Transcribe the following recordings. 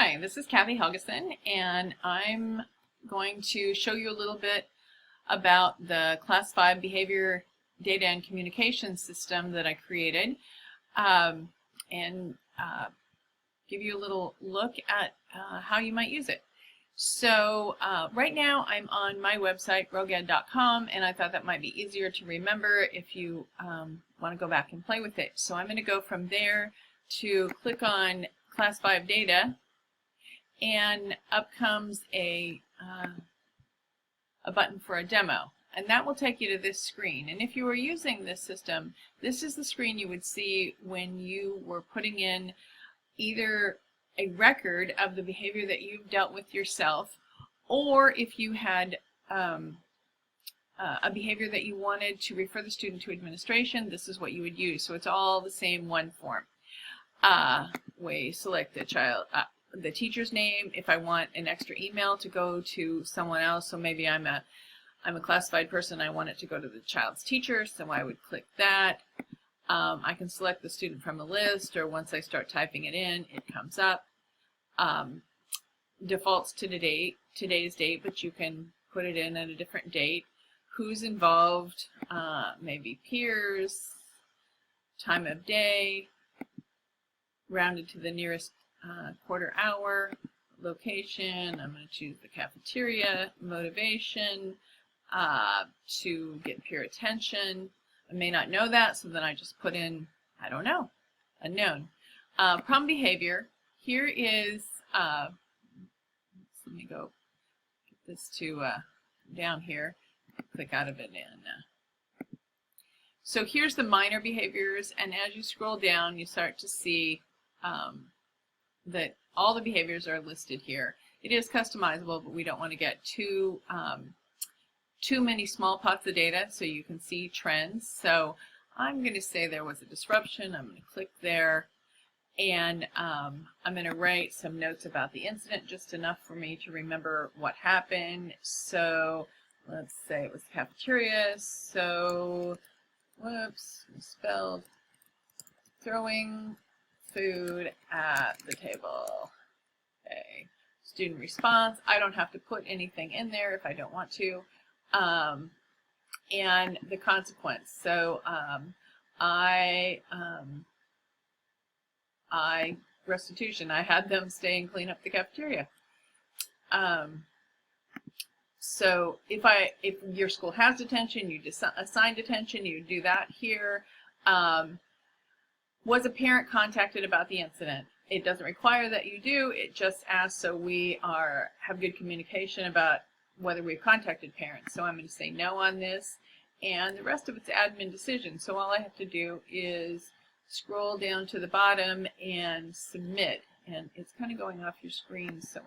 Hi, this is Kathy Helgeson, and I'm going to show you a little bit about the Class 5 Behavior Data and Communication System that I created, and give you a little look at how you might use it. So right now I'm on my website, rogueed.com, and I thought that might be easier to remember if you want to go back and play with it. So I'm going to go from there to click on Class 5 Data, and up comes a button for a demo, and that will take you to this screen. And if you were using this system, this is the screen you would see when you were putting in either a record of the behavior that you've dealt with yourself, or if you had a behavior that you wanted to refer the student to administration, this is what you would use. So it's all the same one form. We select the teacher's name if I want an extra email to go to someone else. So maybe I'm a classified person, I want it to go to the child's teacher, so I would click that. I can select the student from a list, or once I start typing it in, it comes up. Defaults to today's date, but you can put it in at a different date. Who's involved, maybe peers, time of day, rounded to the nearest quarter hour, location, I'm going to choose the cafeteria, motivation, to get peer attention. I may not know that, so then I just put in, I don't know, unknown. Problem behavior, here is, let me go get this to down here, click out of it, and so here's the minor behaviors, and as you scroll down you start to see that all the behaviors are listed here. It is customizable, but we don't want to get too many small pots of data, so you can see trends. So I'm going to say there was a disruption. I'm going to click there, and I'm going to write some notes about the incident, just enough for me to remember what happened. So let's say it was cafeteria. So, whoops, misspelled, throwing food at the table. Okay. Student response, I don't have to put anything in there if I don't want to. And the consequence. So restitution, I had them stay and clean up the cafeteria. So if your school has detention, you assign detention, you do that here. Was a parent contacted about the incident? It doesn't require that you do, it just asks so we have good communication about whether we've contacted parents. So I'm going to say no on this, and the rest of it's admin decision. So all I have to do is scroll down to the bottom and submit, and it's kind of going off your screen, so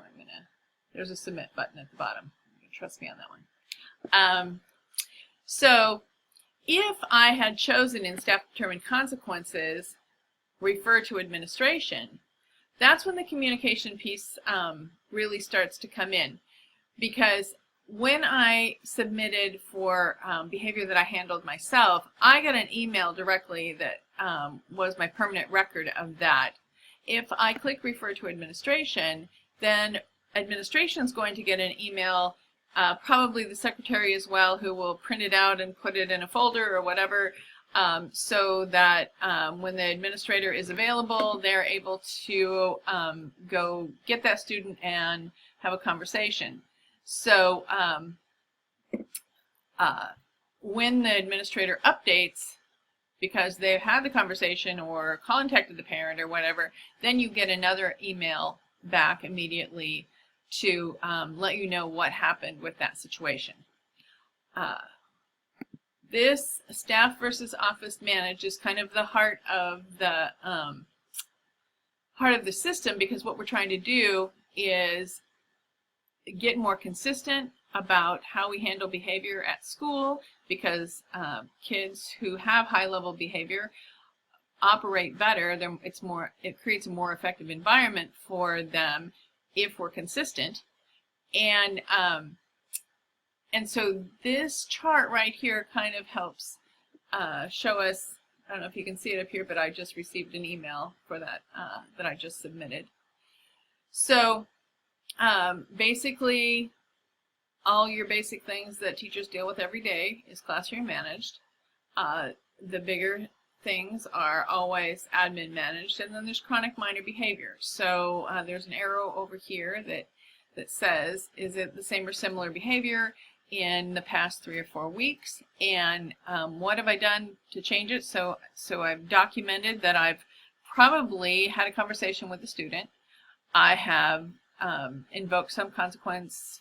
there's a submit button at the bottom. Trust me on that one. So if I had chosen in staff determined consequences refer to administration, that's when the communication piece really starts to come in, because when I submitted for behavior that I handled myself, I got an email directly that was my permanent record of that. If I click refer to administration, then administration is going to get an email, probably the secretary as well, who will print it out and put it in a folder or whatever, so that when the administrator is available, they're able to go get that student and have a conversation. So when the administrator updates, because they've had the conversation or contacted the parent or whatever, then you get another email back immediately to let you know what happened with that situation. This staff versus office managed is kind of the heart of the system, because what we're trying to do is get more consistent about how we handle behavior at school, because kids who have high-level behavior operate better. It creates a more effective environment for them if we're consistent. And so this chart right here kind of helps show us, I don't know if you can see it up here, but I just received an email for that that I just submitted. So basically, all your basic things that teachers deal with every day is classroom managed. The bigger things are always admin managed, and then there's chronic minor behavior. So there's an arrow over here that says, is it the same or similar behavior in the past 3 or 4 weeks, and what have I done to change it? So I've documented that I've probably had a conversation with the student. I have invoked some consequence,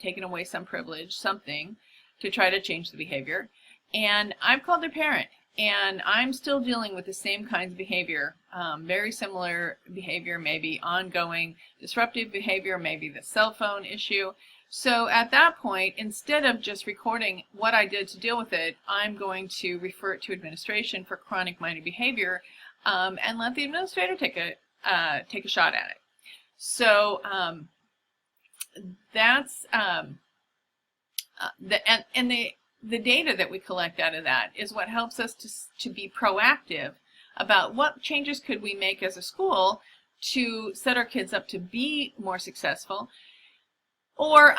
taken away some privilege, something to try to change the behavior. And I've called their parent, and I'm still dealing with the same kinds of behavior, very similar behavior, maybe ongoing disruptive behavior, maybe the cell phone issue. So at that point, instead of just recording what I did to deal with it, I'm going to refer it to administration for chronic minor behavior, and let the administrator take a shot at it. So that's the data that we collect out of that is what helps us to be proactive about what changes could we make as a school to set our kids up to be more successful. Or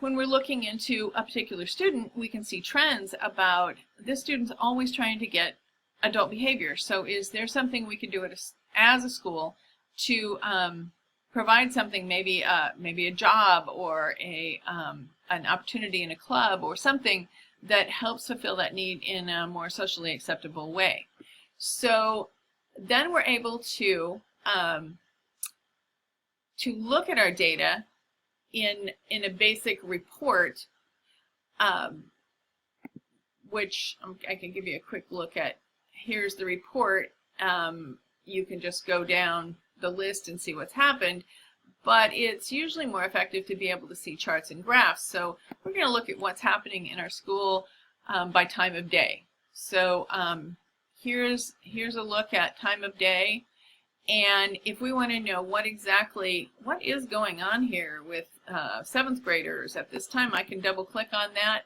when we're looking into a particular student, we can see trends about this student's always trying to get adult behavior. So is there something we could do as a school to provide something, maybe a job or an opportunity in a club or something that helps fulfill that need in a more socially acceptable way. So then we're able to look at our data in a basic report, which I can give you a quick look at. Here's the report. You can just go down the list and see what's happened, but it's usually more effective to be able to see charts and graphs. So we're going to look at what's happening in our school by time of day. So here's a look at time of day, and if we want to know what is going on here with 7th graders at this time, I can double click on that,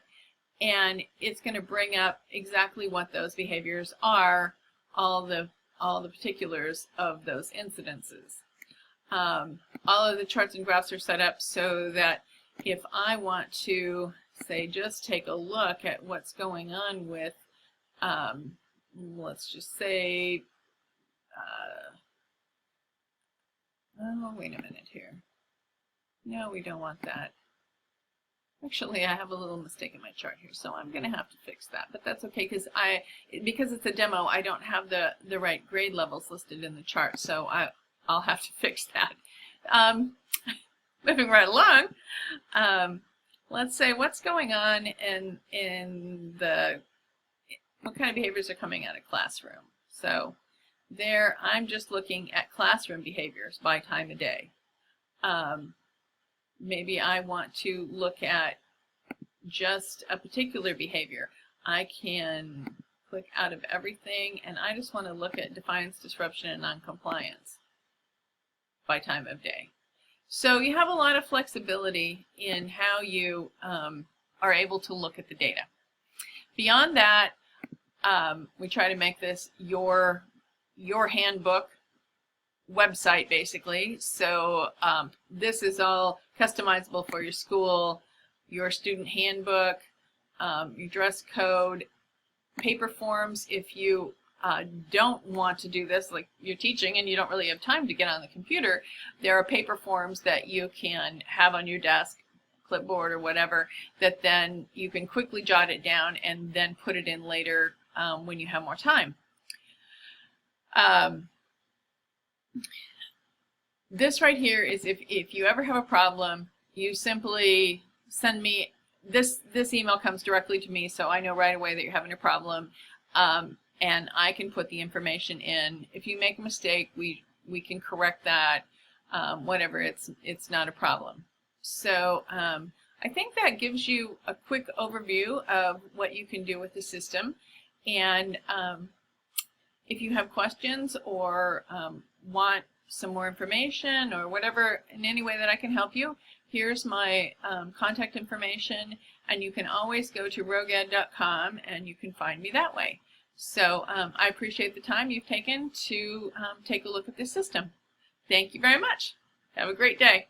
and it's going to bring up exactly what those behaviors are, all the particulars of those incidences. All of the charts and graphs are set up so that if I want to, say, just take a look at what's going on with, let's just say, oh, wait a minute here. No, we don't want that. Actually, I have a little mistake in my chart here, so I'm going to have to fix that. But that's okay, because it's a demo, I don't have the right grade levels listed in the chart, so I'll have to fix that. Moving right along, let's say what's going on in what kind of behaviors are coming out of classroom. So there, I'm just looking at classroom behaviors by time of day. Maybe I want to look at just a particular behavior. I can click out of everything, and I just want to look at defiance, disruption, and noncompliance by time of day. So you have a lot of flexibility in how you are able to look at the data. Beyond that, we try to make this your handbook website, basically. So this is all customizable for your school, your student handbook, your dress code, paper forms. If you don't want to do this, like you're teaching and you don't really have time to get on the computer, there are paper forms that you can have on your desk, clipboard or whatever, that then you can quickly jot it down and then put it in later when you have more time. This right here is if you ever have a problem, you simply send me this email. Comes directly to me, so I know right away that you're having a problem, and I can put the information in. If you make a mistake, we can correct that, whatever. It's not a problem. So I think that gives you a quick overview of what you can do with the system. And if you have questions or want some more information or whatever, in any way that I can help you, here's my contact information, and you can always go to rogueed.com and you can find me that way. So I appreciate the time you've taken to take a look at this system. Thank you very much. Have a great day.